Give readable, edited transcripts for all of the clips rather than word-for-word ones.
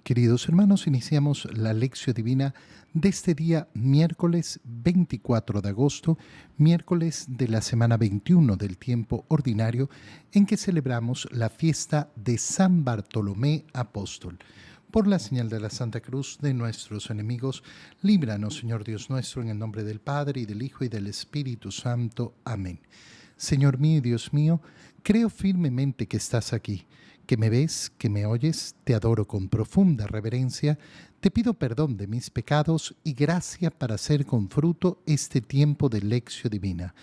Queridos hermanos, iniciamos la lección divina de este día miércoles 24 de agosto, miércoles de la semana 21 del tiempo ordinario, en que celebramos la fiesta de San Bartolomé Apóstol. Por la señal de la Santa Cruz de nuestros enemigos, líbranos, Señor Dios nuestro, en el nombre del Padre, y del Hijo, y del Espíritu Santo. Amén. Señor mío y Dios mío, creo firmemente que estás aquí, que me ves, que me oyes, te adoro con profunda reverencia, te pido perdón de mis pecados y gracia para hacer con fruto este tiempo de lección divina.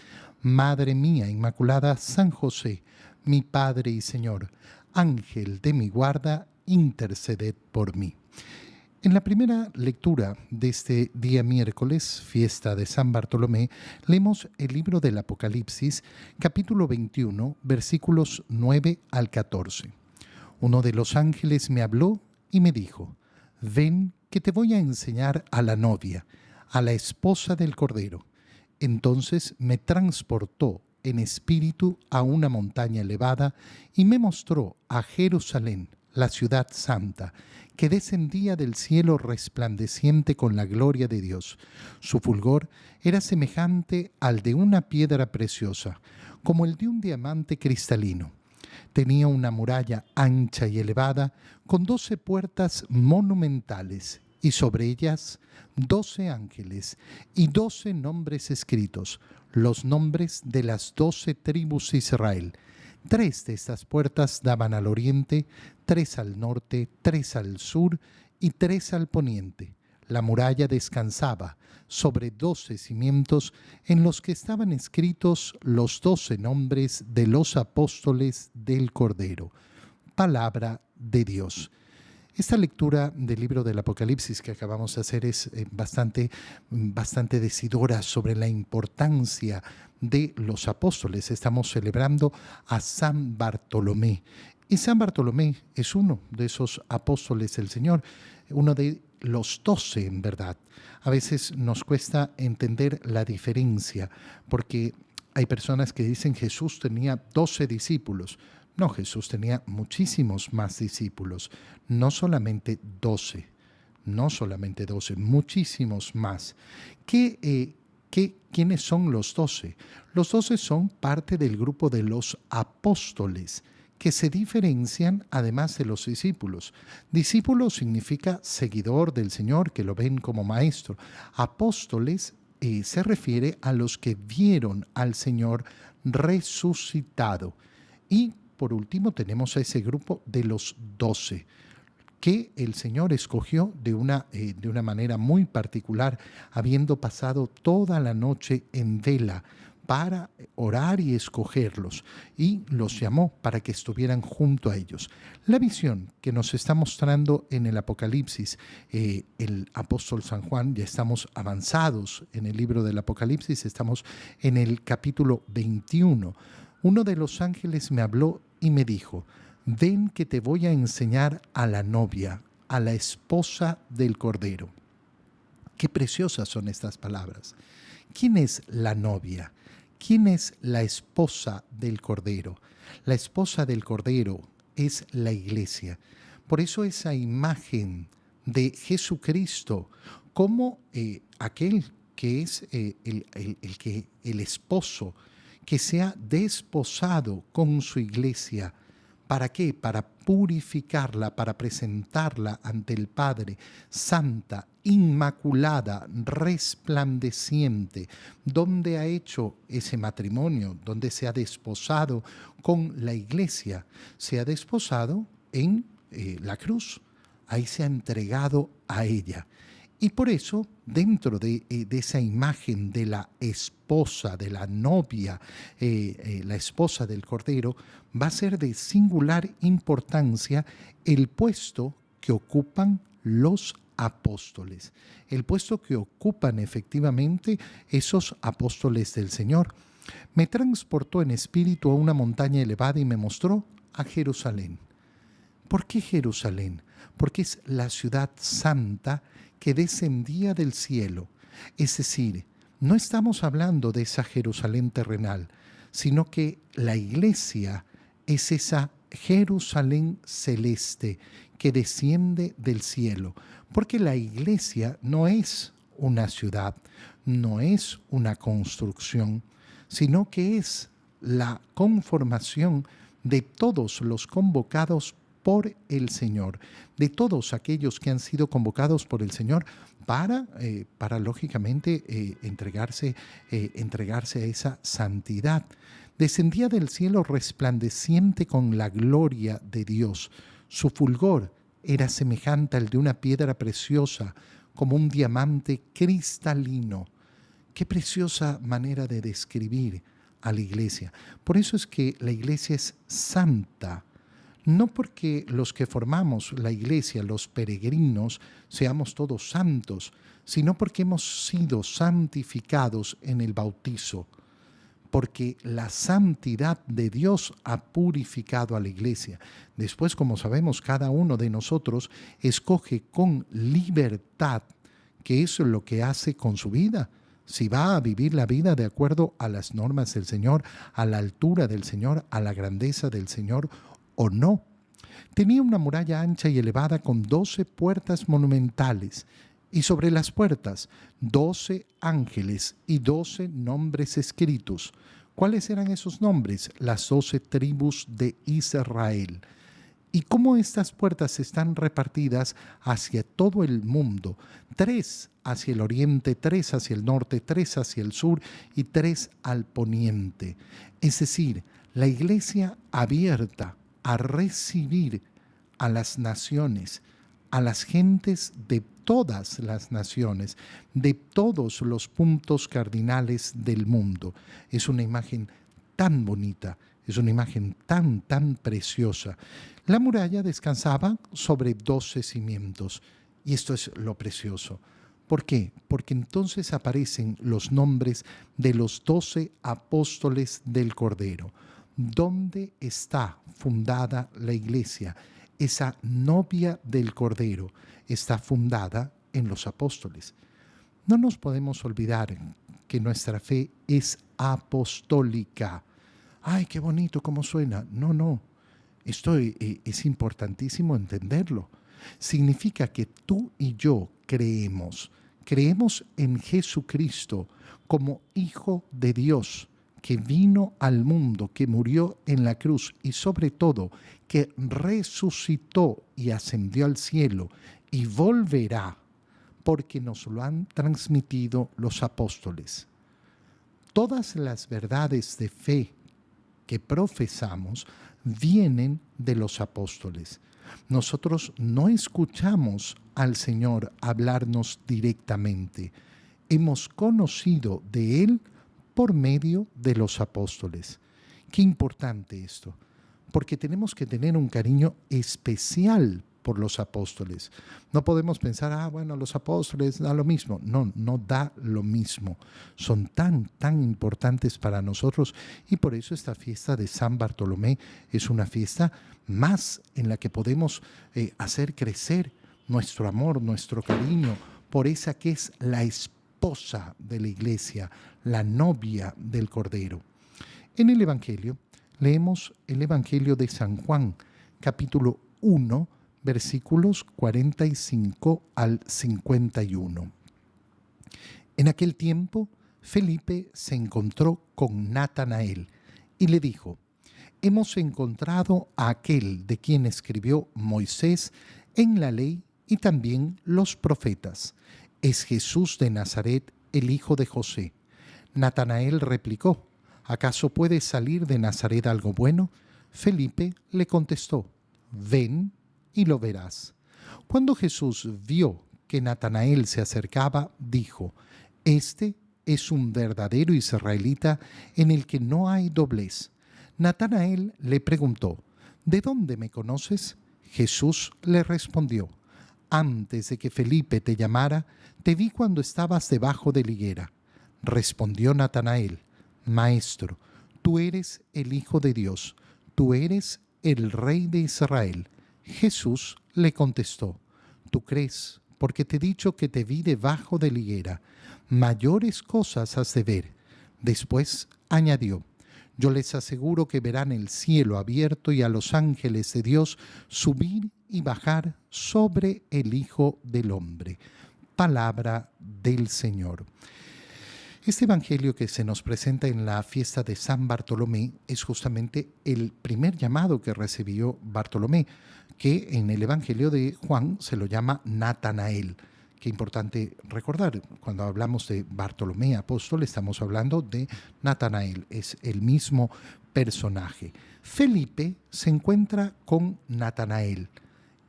Madre mía Inmaculada, San José, mi Padre y Señor, Ángel de mi guarda, interceded por mí. En la primera lectura de este día miércoles, fiesta de San Bartolomé, leemos el libro del Apocalipsis, capítulo 21, versículos 9 al 14. Uno de los ángeles me habló y me dijo: ven, que te voy a enseñar a la novia, a la esposa del Cordero. Entonces me transportó en espíritu a una montaña elevada y me mostró a Jerusalén, la ciudad santa, que descendía del cielo resplandeciente con la gloria de Dios. Su fulgor era semejante al de una piedra preciosa, como el de un diamante cristalino. Tenía una muralla ancha y elevada, con 12 puertas monumentales, y sobre ellas 12 ángeles y 12 nombres escritos, los nombres de las 12 tribus de Israel. 3 de estas puertas daban al oriente, 3 al norte, 3 al sur y 3 al poniente. La muralla descansaba sobre 12 cimientos en los que estaban escritos los 12 nombres de los apóstoles del Cordero. Palabra de Dios. Esta lectura del libro del Apocalipsis que acabamos de hacer es bastante decidora sobre la importancia de los apóstoles. Estamos celebrando a San Bartolomé. Y San Bartolomé es uno de esos apóstoles del Señor, uno de los 12 en verdad. A veces nos cuesta entender la diferencia, porque hay personas que dicen Jesús tenía 12 discípulos. No, Jesús tenía muchísimos más discípulos, no solamente 12, muchísimos más. ¿Quiénes son los 12? Los 12 son parte del grupo de los apóstoles, que se diferencian además de los discípulos. Discípulo significa seguidor del Señor, que lo ven como maestro. Apóstoles se refiere a los que vieron al Señor resucitado. Y por último tenemos a ese grupo de los 12, que el Señor escogió de una manera muy particular, habiendo pasado toda la noche en vela para orar y escogerlos, y los llamó para que estuvieran junto a ellos. La visión que nos está mostrando en el Apocalipsis el apóstol San Juan, ya estamos avanzados en el libro del Apocalipsis, estamos en el capítulo 21. Uno de los ángeles me habló y me dijo: ven, que te voy a enseñar a la novia, a la esposa del Cordero. Qué preciosas son estas palabras. ¿Quién es la novia? ¿Quién es la esposa del Cordero? La esposa del Cordero es la Iglesia. Por eso esa imagen de Jesucristo como aquel que es el esposo, que se ha desposado con su Iglesia. ¿Para qué? Para purificarla, para presentarla ante el Padre, santa, inmaculada, resplandeciente, donde ha hecho ese matrimonio, donde se ha desposado con la Iglesia. Se ha desposado en la cruz, ahí se ha entregado a ella. Y por eso, dentro de esa imagen de la esposa, de la novia, la esposa del Cordero, va a ser de singular importancia el puesto que ocupan los apóstoles, el puesto que ocupan efectivamente esos apóstoles del Señor. Me transportó en espíritu a una montaña elevada y me mostró a Jerusalén. ¿Por qué Jerusalén? Porque es la ciudad santa que descendía del cielo. Es decir, no estamos hablando de esa Jerusalén terrenal, sino que la Iglesia es esa Jerusalén celeste que desciende del cielo, porque la iglesia no es una ciudad, no es una construcción, sino que es la conformación de todos los convocados por el Señor, de todos aquellos que han sido convocados por el Señor para lógicamente entregarse a esa santidad. Descendía del cielo resplandeciente con la gloria de Dios. Su fulgor era semejante al de una piedra preciosa, como un diamante cristalino. Qué preciosa manera de describir a la iglesia. Por eso es que la iglesia es santa. No porque los que formamos la iglesia, los peregrinos, seamos todos santos, sino porque hemos sido santificados en el bautizo, porque la santidad de Dios ha purificado a la iglesia. Después, como sabemos, cada uno de nosotros escoge con libertad qué es lo que hace con su vida. Si va a vivir la vida de acuerdo a las normas del Señor, a la altura del Señor, a la grandeza del Señor o no. Tenía una muralla ancha y elevada con 12 puertas monumentales, y sobre las puertas 12 ángeles y 12 nombres escritos. ¿Cuáles eran esos nombres? Las 12 tribus de Israel. Y cómo estas puertas están repartidas hacia todo el mundo: 3 hacia el oriente, 3 hacia el norte, 3 hacia el sur y 3 al poniente. Es decir, la iglesia abierta a recibir a las naciones, a las gentes de todas las naciones, de todos los puntos cardinales del mundo. Es una imagen tan bonita, es una imagen tan preciosa. La muralla descansaba sobre 12 cimientos, y esto es lo precioso. ¿Por qué? Porque entonces aparecen los nombres de los 12 apóstoles del Cordero. ¿Dónde está fundada la iglesia? Esa novia del Cordero está fundada en los apóstoles. No nos podemos olvidar que nuestra fe es apostólica. ¡Ay, qué bonito cómo suena! No. Esto es importantísimo entenderlo. Significa que tú y yo creemos en Jesucristo como Hijo de Dios, que vino al mundo, que murió en la cruz y sobre todo que resucitó y ascendió al cielo y volverá, porque nos lo han transmitido los apóstoles. Todas las verdades de fe que profesamos vienen de los apóstoles. Nosotros no escuchamos al Señor hablarnos directamente. Hemos conocido de Él por medio de los apóstoles. Qué importante esto, porque tenemos que tener un cariño especial por los apóstoles. No podemos pensar, bueno, los apóstoles da lo mismo. No da lo mismo. Son tan importantes para nosotros, y por eso esta fiesta de San Bartolomé es una fiesta más en la que podemos hacer crecer nuestro amor, nuestro cariño por esa que es la esposa de la iglesia, la novia del Cordero. En el Evangelio, leemos el Evangelio de San Juan, capítulo 1, versículos 45 al 51. En aquel tiempo, Felipe se encontró con Natanael y le dijo: hemos encontrado a aquel de quien escribió Moisés en la ley y también los profetas. Es Jesús de Nazaret, el hijo de José. Natanael replicó: ¿acaso puede salir de Nazaret algo bueno? Felipe le contestó: ven y lo verás. Cuando Jesús vio que Natanael se acercaba, dijo: este es un verdadero israelita en el que no hay doblez. Natanael le preguntó: ¿de dónde me conoces? Jesús le respondió: antes de que Felipe te llamara, te vi cuando estabas debajo de la higuera. Respondió Natanael: Maestro, tú eres el Hijo de Dios, tú eres el Rey de Israel. Jesús le contestó: tú crees, porque te he dicho que te vi debajo de la higuera. Mayores cosas has de ver. Después añadió: Yo les aseguro que verán el cielo abierto y a los ángeles de Dios subir y bajar sobre el Hijo del Hombre. Palabra del Señor. Este evangelio que se nos presenta en la fiesta de San Bartolomé es justamente el primer llamado que recibió Bartolomé, que en el evangelio de Juan se lo llama Natanael. Qué importante recordar, cuando hablamos de Bartolomé apóstol, estamos hablando de Natanael, es el mismo personaje. Felipe se encuentra con Natanael.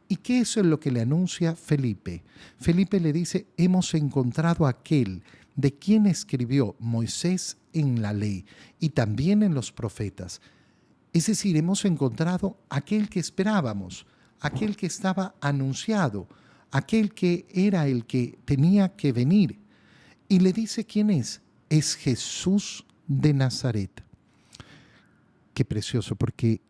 ¿Y qué es lo que le anuncia Felipe? Felipe le dice, hemos encontrado a aquel de quien escribió Moisés en la ley y también en los profetas. Es decir, hemos encontrado aquel que esperábamos, aquel que estaba anunciado, aquel que era el que tenía que venir. Y le dice quién es Jesús de Nazaret. Qué precioso, porque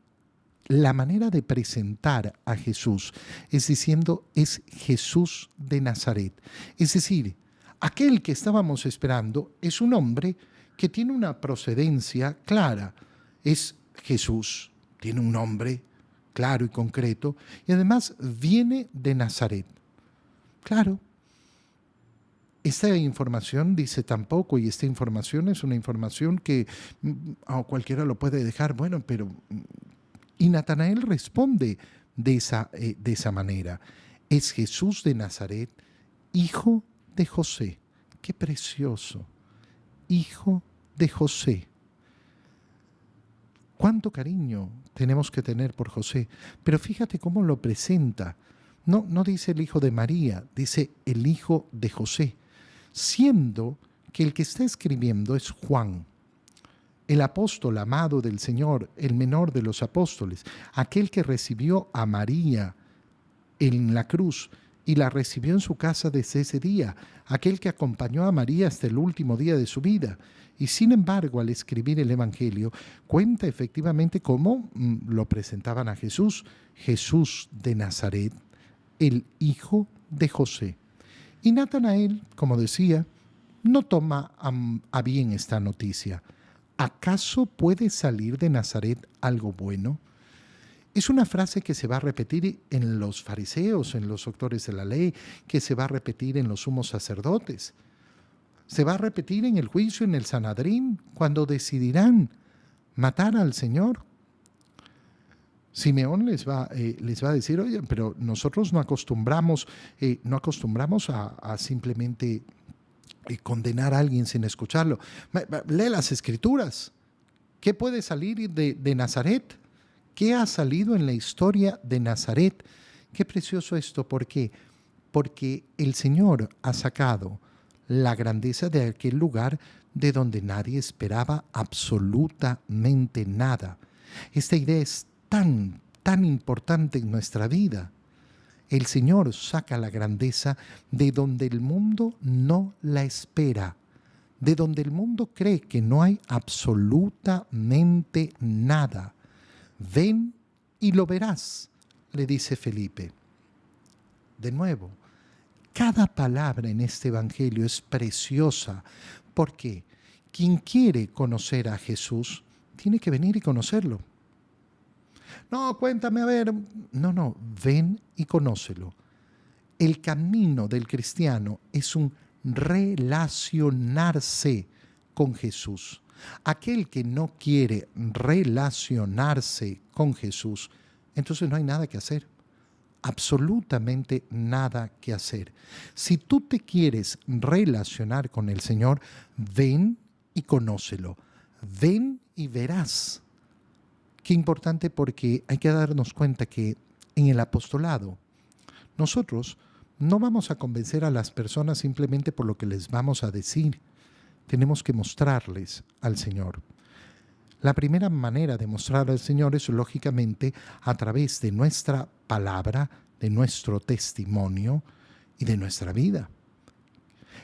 la manera de presentar a Jesús es diciendo, es Jesús de Nazaret. Es decir, aquel que estábamos esperando es un hombre que tiene una procedencia clara. Es Jesús, tiene un nombre claro y concreto, y además viene de Nazaret. Claro, esta información dice tan poco, y esta información es una información que cualquiera lo puede dejar, bueno, pero... Y Natanael responde de esa manera. Es Jesús de Nazaret, hijo de José. ¡Qué precioso! Hijo de José. Cuánto cariño tenemos que tener por José. Pero fíjate cómo lo presenta. No dice el hijo de María, dice el hijo de José. Siendo que el que está escribiendo es Juan, el apóstol amado del Señor, el menor de los apóstoles, aquel que recibió a María en la cruz y la recibió en su casa desde ese día, aquel que acompañó a María hasta el último día de su vida. Y sin embargo, al escribir el Evangelio, cuenta efectivamente cómo lo presentaban a Jesús, Jesús de Nazaret, el hijo de José. Y Natanael, como decía, no toma a bien esta noticia. ¿Acaso puede salir de Nazaret algo bueno? Es una frase que se va a repetir en los fariseos, en los doctores de la ley, que se va a repetir en los sumos sacerdotes. Se va a repetir en el juicio en el Sanedrín, cuando decidirán matar al Señor. Simeón les va a decir, oye, pero nosotros no acostumbramos a simplemente condenar a alguien sin escucharlo. Lee las Escrituras. ¿Qué puede salir de Nazaret? ¿Qué ha salido en la historia de Nazaret? Qué precioso esto. ¿Por qué? Porque el Señor ha sacado la grandeza de aquel lugar de donde nadie esperaba absolutamente nada. Esta idea es tan importante en nuestra vida. El Señor saca la grandeza de donde el mundo no la espera, de donde el mundo cree que no hay absolutamente nada. Ven y lo verás, le dice Felipe. De nuevo, cada palabra en este evangelio es preciosa, porque quien quiere conocer a Jesús tiene que venir y conocerlo. No, cuéntame, a ver. No, ven y conócelo. El camino del cristiano es un relacionarse con Jesús. Aquel que no quiere relacionarse con Jesús, entonces no hay nada que hacer. Absolutamente nada que hacer. Si tú te quieres relacionar con el Señor, ven y conócelo. Ven y verás. Qué importante, porque hay que darnos cuenta que en el apostolado nosotros no vamos a convencer a las personas simplemente por lo que les vamos a decir. Tenemos que mostrarles al Señor. La primera manera de mostrar al Señor es, lógicamente, a través de nuestra palabra, de nuestro testimonio y de nuestra vida.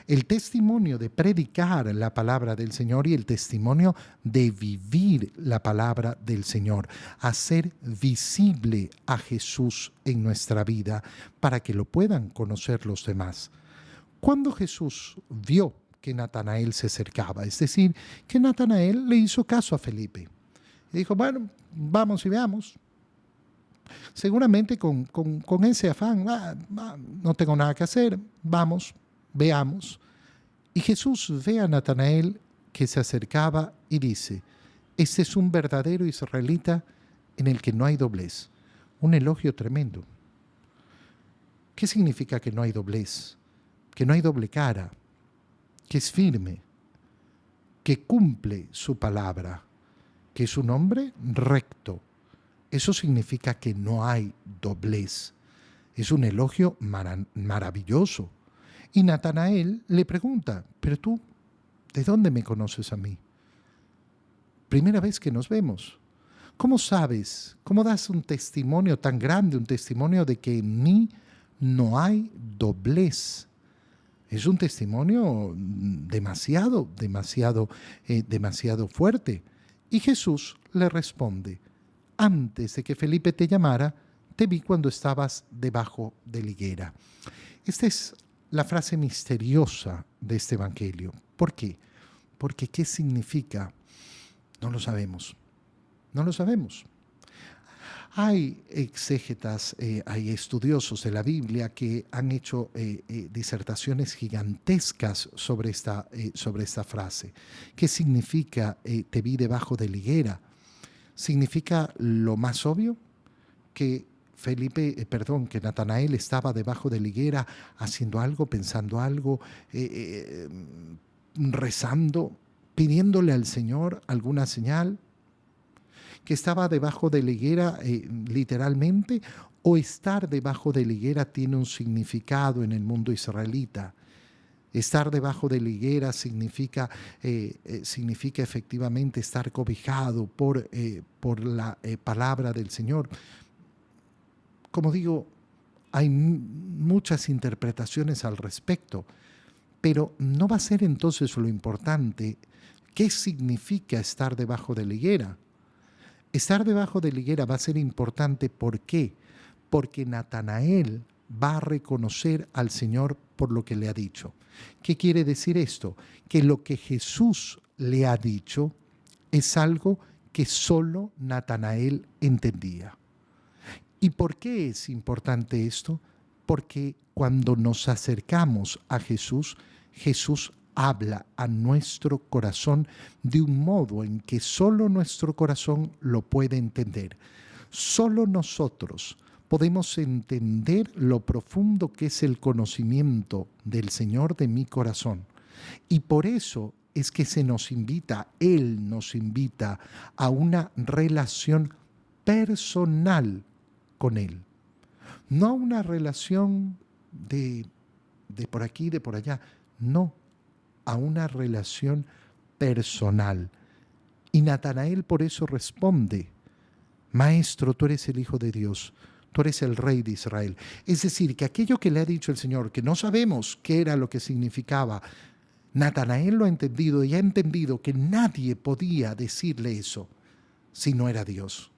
El testimonio de predicar la palabra del Señor y el testimonio de vivir la palabra del Señor. Hacer visible a Jesús en nuestra vida para que lo puedan conocer los demás. Cuando Jesús vio que Natanael se acercaba, es decir, que Natanael le hizo caso a Felipe. Y dijo, bueno, vamos y veamos. Seguramente con ese afán, no tengo nada que hacer, vamos, veamos. Y Jesús ve a Natanael que se acercaba y dice, este es un verdadero israelita en el que no hay doblez. Un elogio tremendo. ¿Qué significa que no hay doblez? Que no hay doble cara, que es firme, que cumple su palabra, que es un hombre recto. Eso significa que no hay doblez. Es un elogio maravilloso. Y Natanael le pregunta, pero tú, ¿de dónde me conoces a mí? Primera vez que nos vemos. ¿Cómo sabes? ¿Cómo das un testimonio tan grande, un testimonio de que en mí no hay doblez? Es un testimonio demasiado fuerte. Y Jesús le responde, antes de que Felipe te llamara, te vi cuando estabas debajo de la higuera. Esta es la frase misteriosa de este evangelio. ¿Por qué? Porque ¿qué significa? No lo sabemos. No lo sabemos. Hay exégetas, hay estudiosos de la Biblia que han hecho disertaciones gigantescas sobre esta frase. ¿Qué significa te vi debajo de la higuera? ¿Significa lo más obvio? Que que Natanael estaba debajo de la higuera haciendo algo, pensando algo, rezando, pidiéndole al Señor alguna señal, que estaba debajo de la higuera literalmente, o estar debajo de la higuera tiene un significado en el mundo israelita. Estar debajo de la higuera significa efectivamente estar cobijado por la palabra del Señor. Como digo, hay muchas interpretaciones al respecto, pero no va a ser entonces lo importante qué significa estar debajo de la higuera. Estar debajo de la higuera va a ser importante, ¿por qué? Porque Natanael va a reconocer al Señor por lo que le ha dicho. ¿Qué quiere decir esto? Que lo que Jesús le ha dicho es algo que solo Natanael entendía. ¿Y por qué es importante esto? Porque cuando nos acercamos a Jesús, Jesús habla a nuestro corazón de un modo en que solo nuestro corazón lo puede entender. Solo nosotros podemos entender lo profundo que es el conocimiento del Señor de mi corazón. Y por eso es que Él nos invita a una relación personal con Él. No a una relación de por aquí, de por allá. No, a una relación personal. Y Natanael por eso responde, Maestro, tú eres el Hijo de Dios, tú eres el Rey de Israel. Es decir, que aquello que le ha dicho el Señor, que no sabemos qué era lo que significaba, Natanael lo ha entendido y ha entendido que nadie podía decirle eso si no era Dios.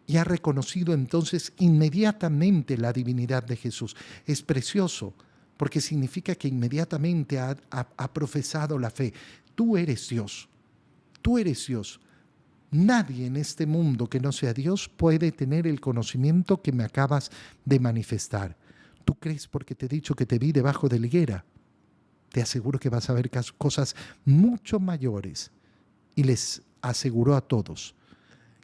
Y ha reconocido entonces inmediatamente la divinidad de Jesús. Es precioso, porque significa que inmediatamente ha profesado la fe. Tú eres Dios, tú eres Dios. Nadie en este mundo que no sea Dios puede tener el conocimiento que me acabas de manifestar. ¿Tú crees porque te he dicho que te vi debajo de la higuera? Te aseguro que vas a ver cosas mucho mayores. Y les aseguró a todos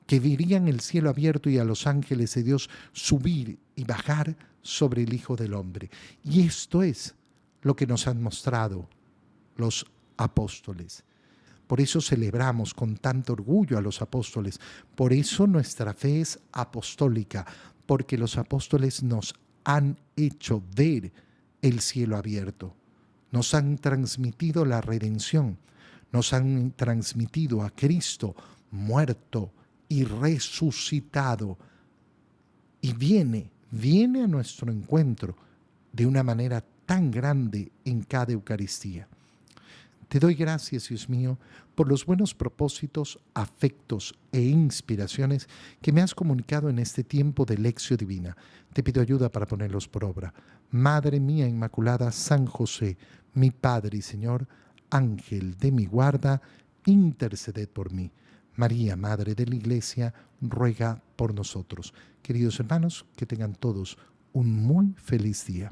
que verían el cielo abierto y a los ángeles de Dios subir y bajar sobre el Hijo del Hombre. Y esto es lo que nos han mostrado los apóstoles. Por eso celebramos con tanto orgullo a los apóstoles. Por eso nuestra fe es apostólica, porque los apóstoles nos han hecho ver el cielo abierto. Nos han transmitido la redención. Nos han transmitido a Cristo muerto y resucitado. Y viene a nuestro encuentro de una manera tan grande en cada Eucaristía. Te doy gracias, Dios mío, por los buenos propósitos, afectos e inspiraciones que me has comunicado en este tiempo de Lección Divina. Te pido ayuda para ponerlos por obra. Madre mía Inmaculada, San José, mi Padre y Señor, Ángel de mi guarda, interceded por mí. María, Madre de la Iglesia, ruega por nosotros. Queridos hermanos, que tengan todos un muy feliz día.